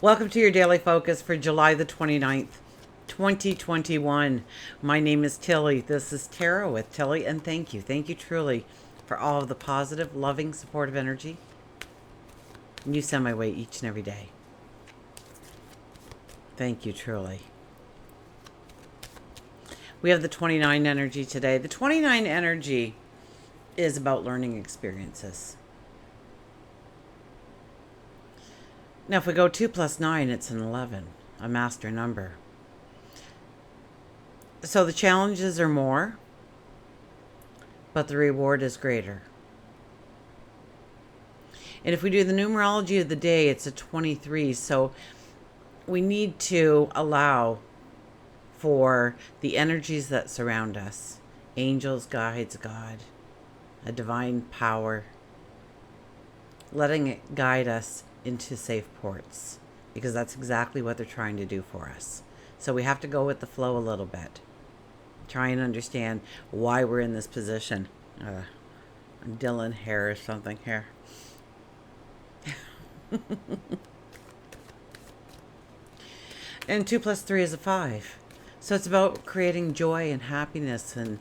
Welcome to your daily focus for July the 29th, 2021. My name is Tilly. This is Tarot with Tilly, and thank you. Thank you truly for all of the positive, loving, supportive energy you send my way each and every day. Thank you truly. We have the 29 energy today. The 29 energy is about learning experiences. Now, if we go 2 plus 9, it's an 11, a master number. So the challenges are more, but the reward is greater. And if we do the numerology of the day, it's a 23. So we need to allow for the energies that surround us, angels, guides, God, a divine power, letting it guide us into safe ports, because that's exactly what they're trying to do for us. So we have to go with the flow a little bit. Try and understand why we're in this position. Dylan hair or something here. And 2 plus 3 is a 5. So it's about creating joy and happiness and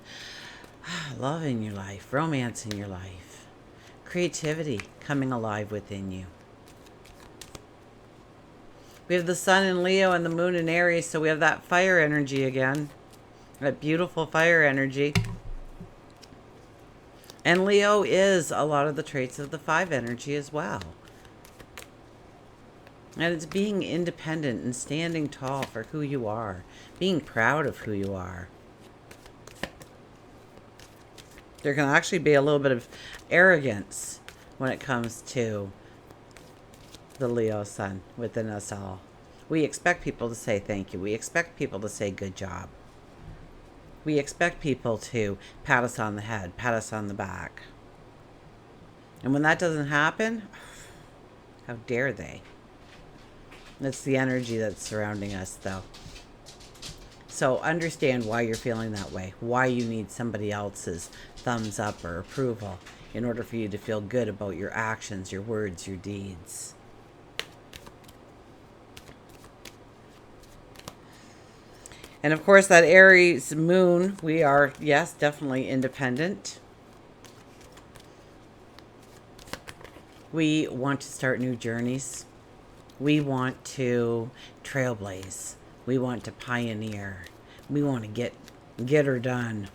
love in your life, romance in your life, creativity coming alive within you. We have the sun in Leo and the moon in Aries, so we have that fire energy again. That beautiful fire energy. And Leo is a lot of the traits of the 5 energy as well. And it's being independent and standing tall for who you are. Being proud of who you are. There can actually be a little bit of arrogance when it comes to the Leo sun within us all. We expect people to say thank you. We expect people to say good job. We expect people to pat us on the head, pat us on the back. And when that doesn't happen, how dare they? It's the energy that's surrounding us, though. So understand why you're feeling that way, why you need somebody else's thumbs up or approval in order for you to feel good about your actions, your words, your deeds. And of course, that Aries moon, we are, yes, definitely independent. We want to start new journeys. We want to trailblaze. We want to pioneer. We want to get her done.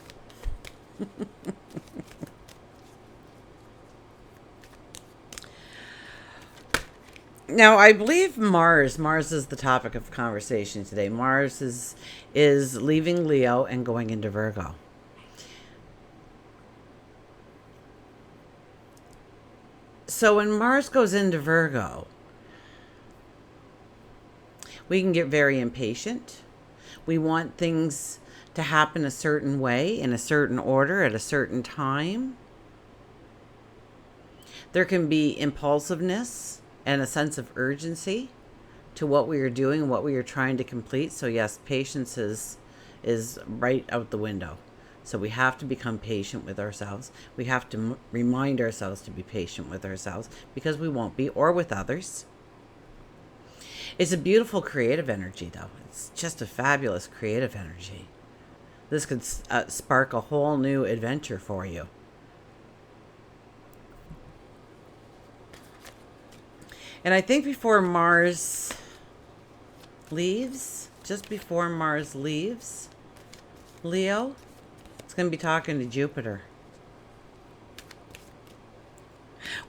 Now, I believe Mars is the topic of conversation today. Mars is leaving Leo and going into Virgo. So when Mars goes into Virgo, we can get very impatient. We want things to happen a certain way, in a certain order, at a certain time. There can be impulsiveness and a sense of urgency to what we are doing and what we are trying to complete. So yes, patience is right out the window. So we have to become patient with ourselves. We have to remind ourselves to be patient with ourselves, because we won't be, or with others. It's a beautiful creative energy, though. It's just a fabulous creative energy. This could spark a whole new adventure for you. And I think before Mars leaves, just before Mars leaves Leo, it's going to be talking to Jupiter.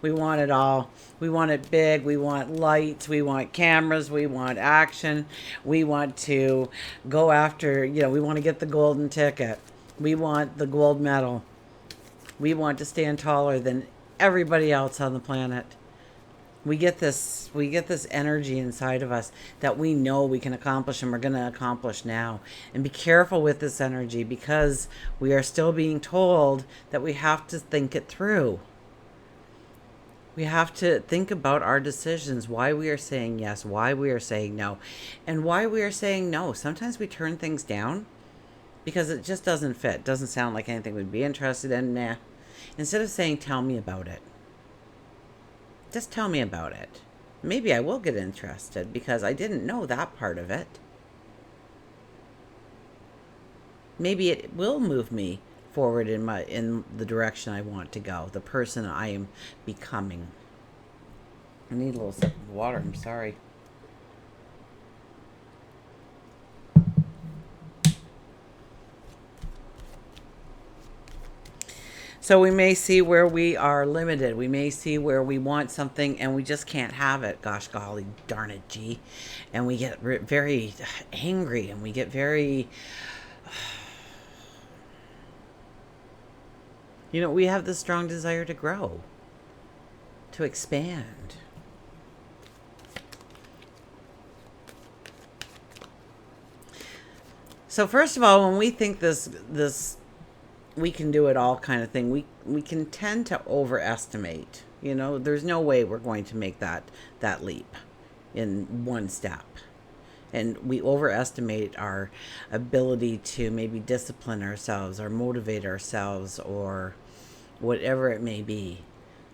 We want it all. We want it big. We want lights. We want cameras. We want action. We want to go after, we want to get the golden ticket. We want the gold medal. We want to stand taller than everybody else on the planet. We get this energy inside of us that we know we can accomplish, and we're going to accomplish now. And be careful with this energy, because we are still being told that we have to think it through. We have to think about our decisions, why we are saying yes, why we are saying no, and why we are saying no. Sometimes we turn things down because it just doesn't fit. Doesn't sound like anything we'd be interested in. Nah. Instead of saying, tell me about it. Just tell me about it. Maybe I will get interested because I didn't know that part of it. Maybe it will move me forward in the direction I want to go, the person I am becoming. I need a little sip of water, I'm sorry. So we may see where we are limited. We may see where we want something and we just can't have it. Gosh golly darn it, gee. And we get very angry and we get very... we have this strong desire to grow, to expand. So first of all, when we think this we can do it all kind of thing, we can tend to overestimate. There's no way we're going to make that leap in one step. And we overestimate our ability to maybe discipline ourselves or motivate ourselves or whatever it may be.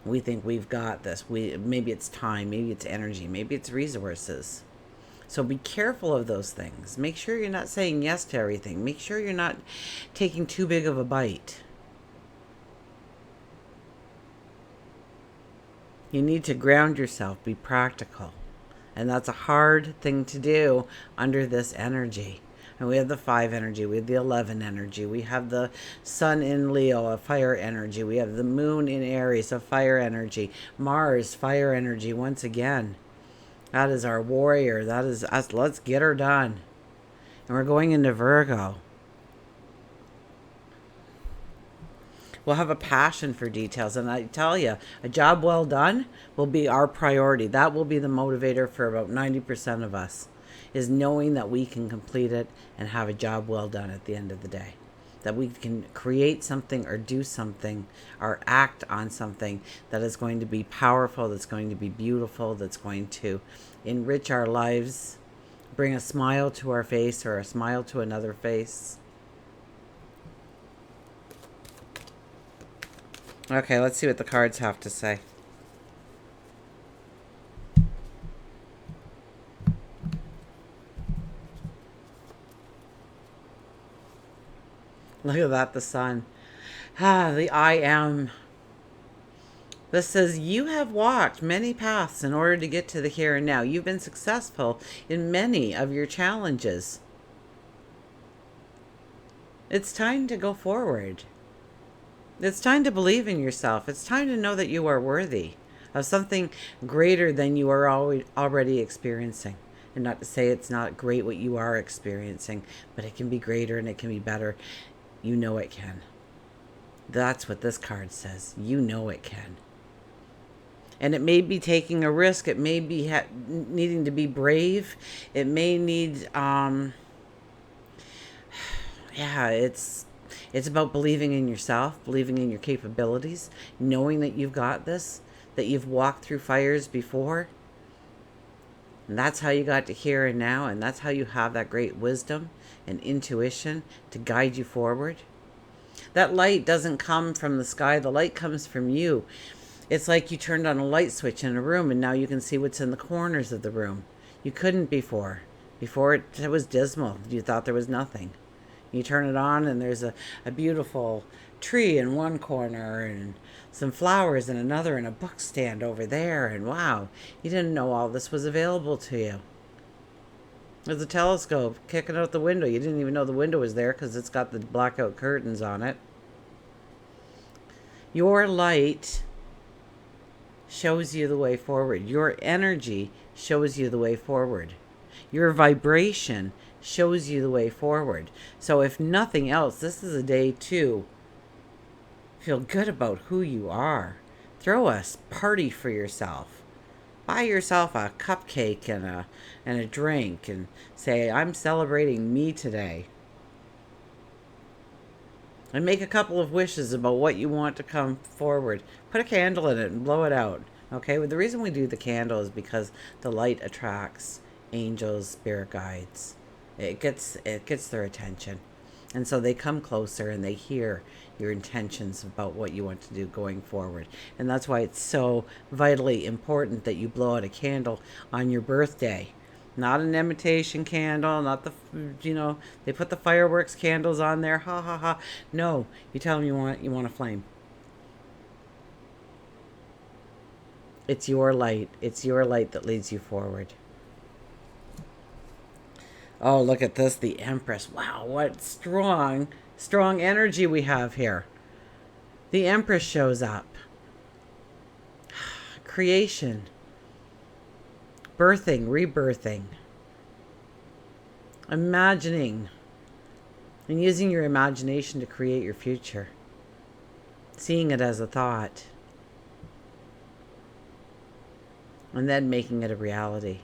We think we've got this. Maybe it's time, maybe it's energy, maybe it's resources. So be careful of those things. Make sure you're not saying yes to everything. Make sure you're not taking too big of a bite. You need to ground yourself, be practical. And that's a hard thing to do under this energy. And we have the 5 energy, we have the 11 energy, we have the sun in Leo, a fire energy, we have the moon in Aries, a fire energy, Mars, fire energy once again. That is our warrior. That is us. Let's get her done. And we're going into Virgo. We'll have a passion for details. And I tell you, a job well done will be our priority. That will be the motivator for about 90% of us, is knowing that we can complete it and have a job well done at the end of the day. That we can create something or do something or act on something that is going to be powerful, that's going to be beautiful, that's going to enrich our lives, bring a smile to our face or a smile to another face. Okay, let's see what the cards have to say. Look at that, the sun. The I am. This says, you have walked many paths in order to get to the here and now. You've been successful in many of your challenges. It's time to go forward. It's time to believe in yourself. It's time to know that you are worthy of something greater than you are already experiencing. And not to say it's not great what you are experiencing, but it can be greater and it can be better. You know it can. That's what this card says. You know it can. And it may be taking a risk. It may be needing to be brave. It may need, it's about believing in yourself, believing in your capabilities, knowing that you've got this, that you've walked through fires before. And that's how you got to here and now, and that's how you have that great wisdom and intuition to guide you forward. That light doesn't come from the sky. The light comes from you. It's like you turned on a light switch in a room and now you can see what's in the corners of the room. You couldn't before. Before it was dismal. You thought there was nothing. You turn it on and there's a beautiful tree in one corner and some flowers in another and a book stand over there. And wow, you didn't know all this was available to you. There's a telescope kicking out the window. You didn't even know the window was there because it's got the blackout curtains on it. Your light shows you the way forward. Your energy shows you the way forward. Your vibration shows you the way forward. So if nothing else, this is a day to feel good about who you are. Throw a party for yourself. Buy yourself a cupcake and a drink and say, I'm celebrating me today. And make a couple of wishes about what you want to come forward. Put a candle in it and blow it out. Okay, well, the reason we do the candle is because the light attracts angels, spirit guides. It gets their attention. And so they come closer and they hear your intentions about what you want to do going forward. And that's why it's so vitally important that you blow out a candle on your birthday. Not an imitation candle, not the, they put the fireworks candles on there, ha ha ha. No, you tell them you want a flame. It's your light. It's your light that leads you forward. Oh, look at this, the Empress. Wow, what strong energy we have here. The Empress shows up. Creation. Birthing, rebirthing. Imagining. And using your imagination to create your future. Seeing it as a thought. And then making it a reality.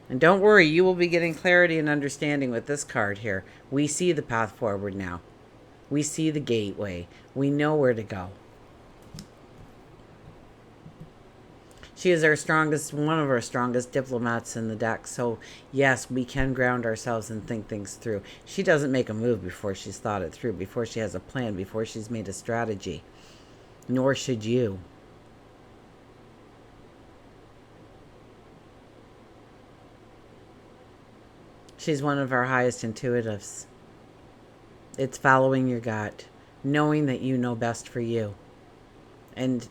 And don't worry, you will be getting clarity and understanding with this card here. We see the path forward now. We see the gateway. We know where to go. She is one of our strongest diplomats in the deck. So yes, we can ground ourselves and think things through. She doesn't make a move before she's thought it through, before she has a plan, before she's made a strategy. Nor should you. She's one of our highest intuitives. It's following your gut, knowing that you know best for you, and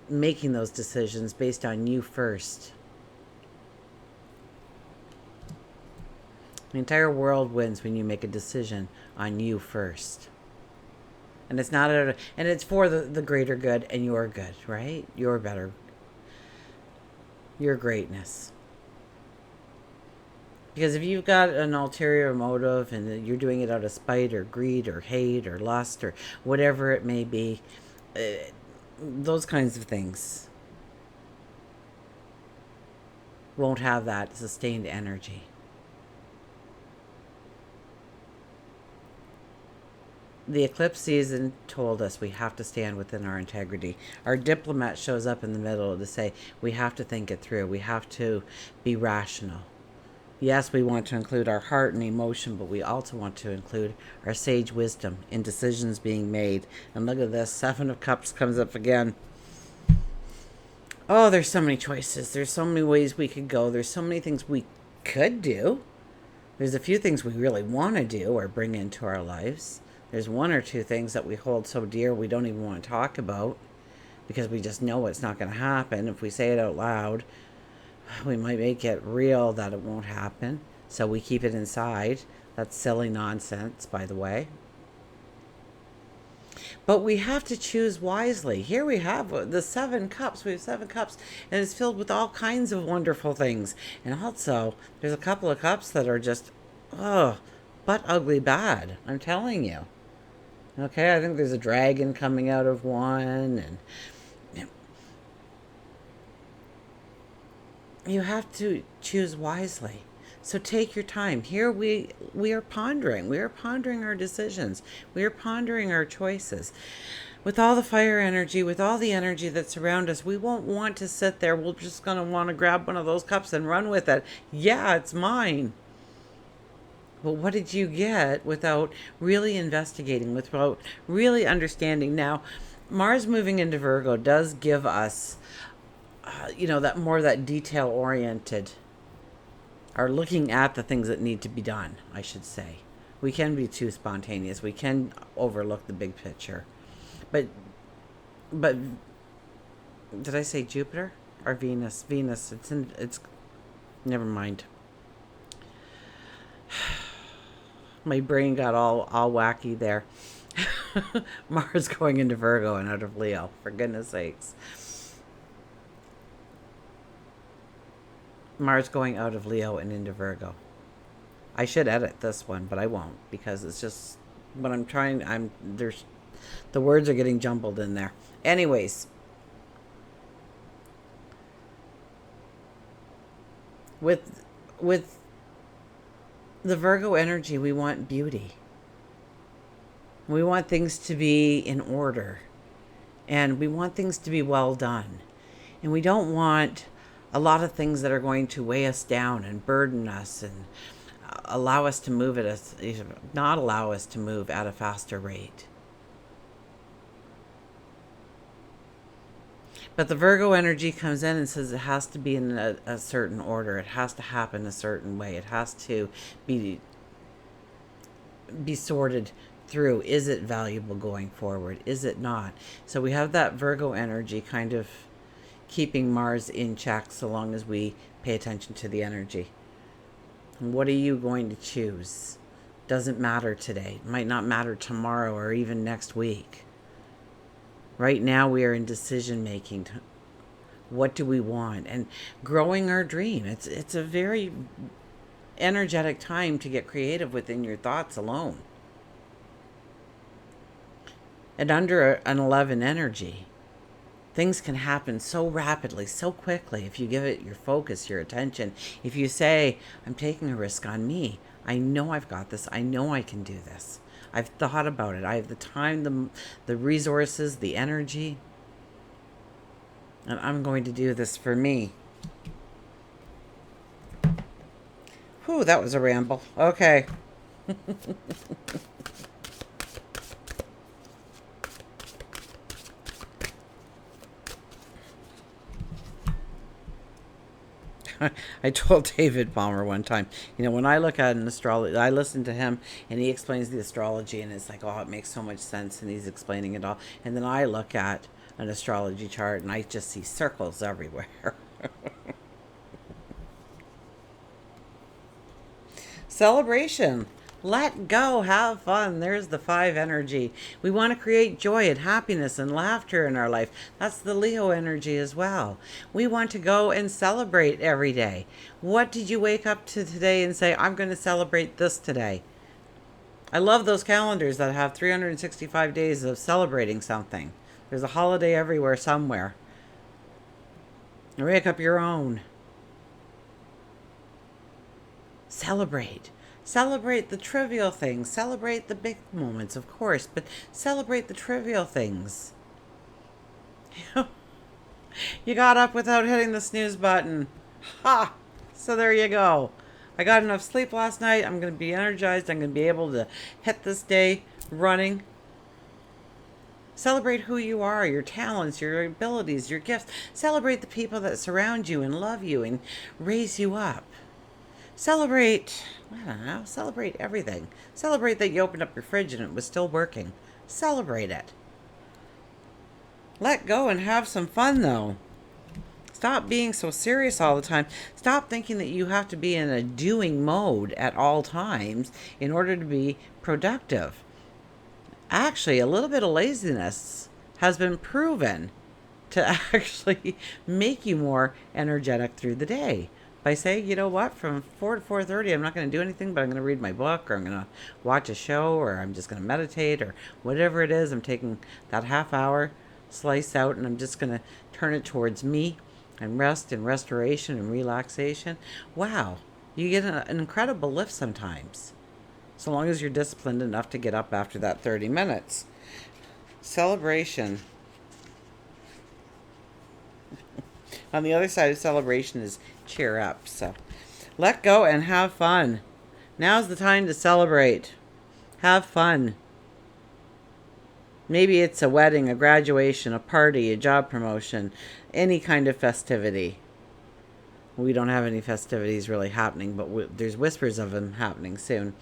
making those decisions based on you first. The entire world wins when you make a decision on you first. And it's not and it's for the greater good and your good, right? Your better, your greatness. Because if you've got an ulterior motive and you're doing it out of spite or greed or hate or lust or whatever it may be, those kinds of things won't have that sustained energy. The eclipse season told us we have to stand within our integrity. Our diplomat shows up in the middle to say we have to think it through. We have to be rational. Yes, we want to include our heart and emotion, but we also want to include our sage wisdom in decisions being made. And look at this, 7 of Cups comes up again. Oh, there's so many choices. There's so many ways we could go. There's so many things we could do. There's a few things we really want to do or bring into our lives. There's 1 or 2 things that we hold so dear we don't even want to talk about because we just know it's not going to happen. If we say it out loud, we might make it real that it won't happen. So we keep it inside. That's silly nonsense, by the way. But we have to choose wisely. Here we have the 7 cups. We have 7 cups, and it's filled with all kinds of wonderful things. And also, there's a couple of cups that are just, butt ugly bad. I'm telling you. Okay, I think there's a dragon coming out of one, and you have to choose wisely. So take your time. Here we are pondering. We are pondering our decisions. We are pondering our choices. With all the fire energy, with all the energy that's around us, we won't want to sit there. We're just going to want to grab one of those cups and run with it. Yeah, it's mine. But what did you get without really investigating, without really understanding? Now, Mars moving into Virgo does give us that detail oriented, are looking at the things that need to be done, I should say. We can be too spontaneous. We can overlook the big picture. But did I say Jupiter or Venus? Venus, it's never mind. My brain got all wacky there. Mars going into Virgo and out of Leo, for goodness sakes. Mars going out of Leo and into Virgo. I should edit this one, but I won't because it's just what I'm trying. The words are getting jumbled in there. Anyways, with the Virgo energy, we want beauty. We want things to be in order, and we want things to be well done, and we don't want a lot of things that are going to weigh us down and burden us and allow us to move at not allow us to move at a faster rate. But the Virgo energy comes in and says it has to be in a certain order. It has to happen a certain way. It has to be sorted through. Is it valuable going forward? Is it not? So we have that Virgo energy kind of keeping Mars in check so long as we pay attention to the energy. What are you going to choose? Doesn't matter today. It might not matter tomorrow or even next week. Right now we are in decision making. What do we want? And growing our dream. It's a very energetic time to get creative within your thoughts alone. And under an 11 energy, things can happen so rapidly, so quickly if you give it your focus, your attention. If you say, I'm taking a risk on me. I know I've got this. I know I can do this. I've thought about it. I have the time, the resources, the energy. And I'm going to do this for me. Whew, that was a ramble. Okay. I told David Palmer one time, when I look at an astrology, I listen to him and he explains the astrology and it's like, oh, it makes so much sense and he's explaining it all. And then I look at an astrology chart and I just see circles everywhere. Celebration. Let go, have fun. There's the 5 energy. We want to create joy and happiness and laughter in our life. That's the Leo energy as well. We want to go and celebrate every day. What did you wake up to today and say, I'm going to celebrate this today? I love those calendars that have 365 days of celebrating something. There's a holiday everywhere somewhere. Make up your own. Celebrate. Celebrate the trivial things. Celebrate the big moments, of course, but celebrate the trivial things. You got up without hitting the snooze button. Ha! So there you go. I got enough sleep last night. I'm going to be energized. I'm going to be able to hit this day running. Celebrate who you are, your talents, your abilities, your gifts. Celebrate the people that surround you and love you and raise you up. Celebrate, I don't know, celebrate everything. Celebrate that you opened up your fridge and it was still working. Celebrate it. Let go and have some fun, though. Stop being so serious all the time. Stop thinking that you have to be in a doing mode at all times in order to be productive. Actually, a little bit of laziness has been proven to actually make you more energetic through the day. By saying, you know what, from 4 to 4:30, I'm not going to do anything, but I'm going to read my book, or I'm going to watch a show, or I'm just going to meditate, or whatever it is. I'm taking that half hour slice out, and I'm just going to turn it towards me and rest and restoration and relaxation. Wow, you get an incredible lift sometimes, so long as you're disciplined enough to get up after that 30 minutes. Celebration. On the other side of celebration is cheer up. So let go and have fun. Now's the time to celebrate. Have fun. Maybe it's a wedding, a graduation, a party, a job promotion, any kind of festivity. We don't have any festivities really happening, but there's whispers of them happening soon.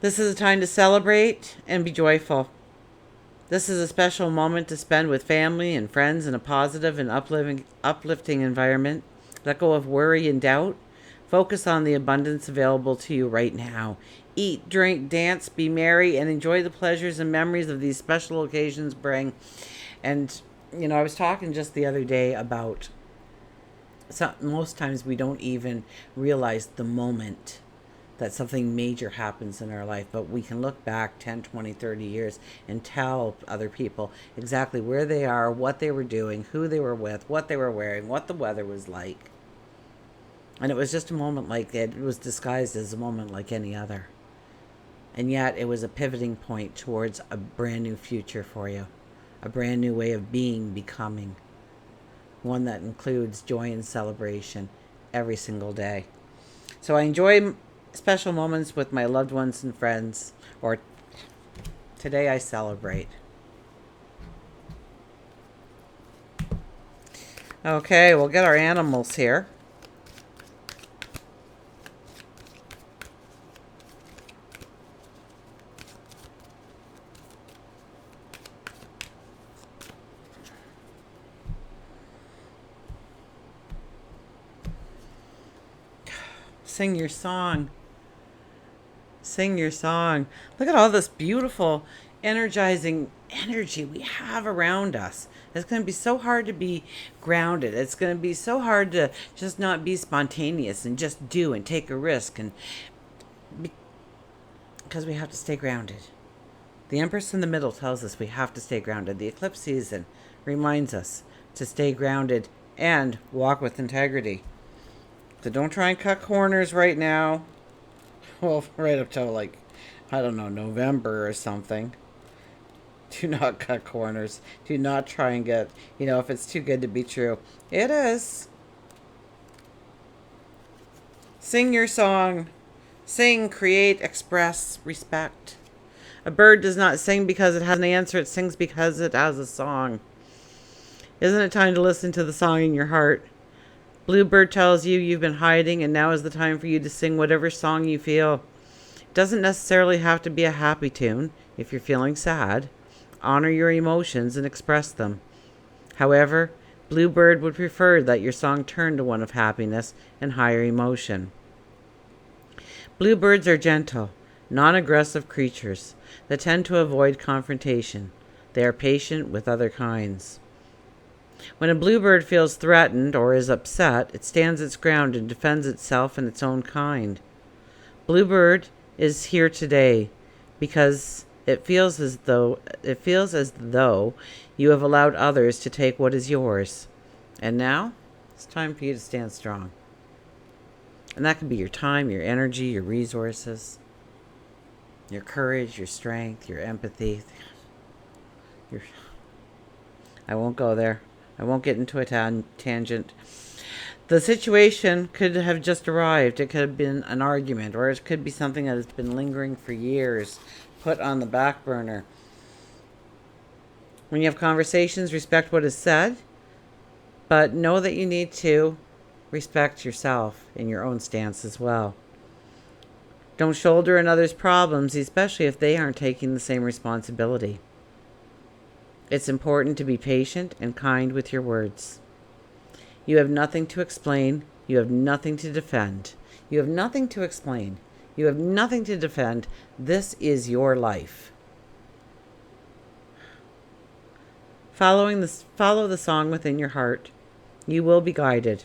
This is a time to celebrate and be joyful. This is a special moment to spend with family and friends in a positive and uplifting environment. Let go of worry and doubt. Focus on the abundance available to you right now. Eat, drink, dance, be merry, and enjoy the pleasures and memories of these special occasions bring. And, I was talking just the other day about most times we don't even realize the moment that something major happens in our life, but we can look back 10, 20, 30 years and tell other people exactly where they are, what they were doing, who they were with, what they were wearing, what the weather was like. And it was just a moment like it was disguised as a moment like any other. And yet it was a pivoting point towards a brand new future for you, a brand new way of being, becoming, one that includes joy and celebration every single day. So I enjoy special moments with my loved ones and friends, or today I celebrate. Okay, we'll get our animals here. Sing your song. Sing your song. Look at all this beautiful, energizing energy we have around us. It's going to be so hard to be grounded. It's going to be so hard to just not be spontaneous and just do and take a risk, and because we have to stay grounded. The Empress in the middle tells us we have to stay grounded. The eclipse season reminds us to stay grounded and walk with integrity. So don't try and cut corners right now. Well, right up till like, I don't know, November or something. Do not cut corners. Do not try and get, if it's too good to be true. It is. Sing your song. Sing, create, express, respect. A bird does not sing because it has an answer. It sings because it has a song. Isn't it time to listen to the song in your heart? Bluebird tells you you've been hiding, and now is the time for you to sing whatever song you feel. It doesn't necessarily have to be a happy tune. If you're feeling sad, honor your emotions and express them. However, Bluebird would prefer that your song turn to one of happiness and higher emotion. Bluebirds are gentle, non-aggressive creatures that tend to avoid confrontation. They are patient with other kinds. When a bluebird feels threatened or is upset, it stands its ground and defends itself and its own kind. Bluebird is here today because it feels as though you have allowed others to take what is yours. And now it's time for you to stand strong. And that could be your time, your energy, your resources, your courage, your strength, your empathy. I won't go there. I won't get into a tangent. The situation could have just arrived. It could have been an argument, or it could be something that has been lingering for years, put on the back burner. When you have conversations, respect what is said, but know that you need to respect yourself in your own stance as well. Don't shoulder another's problems, especially if they aren't taking the same responsibility. It's important to be patient and kind with your words. You have nothing to explain. You have nothing to defend. You have nothing to explain. You have nothing to defend. This is your life. Follow the song within your heart. You will be guided.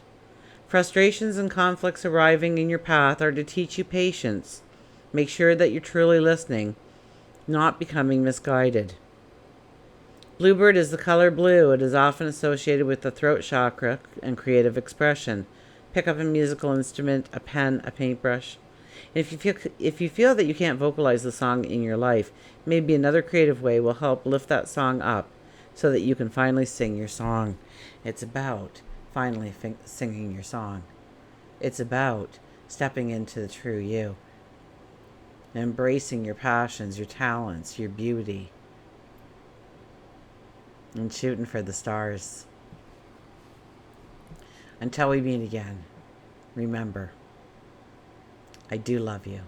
Frustrations and conflicts arriving in your path are to teach you patience. Make sure that you're truly listening, not becoming misguided. Bluebird is the color blue. It is often associated with the throat chakra and creative expression. Pick up a musical instrument, a pen, a paintbrush. If you feel that you can't vocalize the song in your life, maybe another creative way will help lift that song up so that you can finally sing your song. It's about finally singing your song. It's about stepping into the true you, embracing your passions, your talents, your beauty, and shooting for the stars. Until we meet again, remember, I do love you.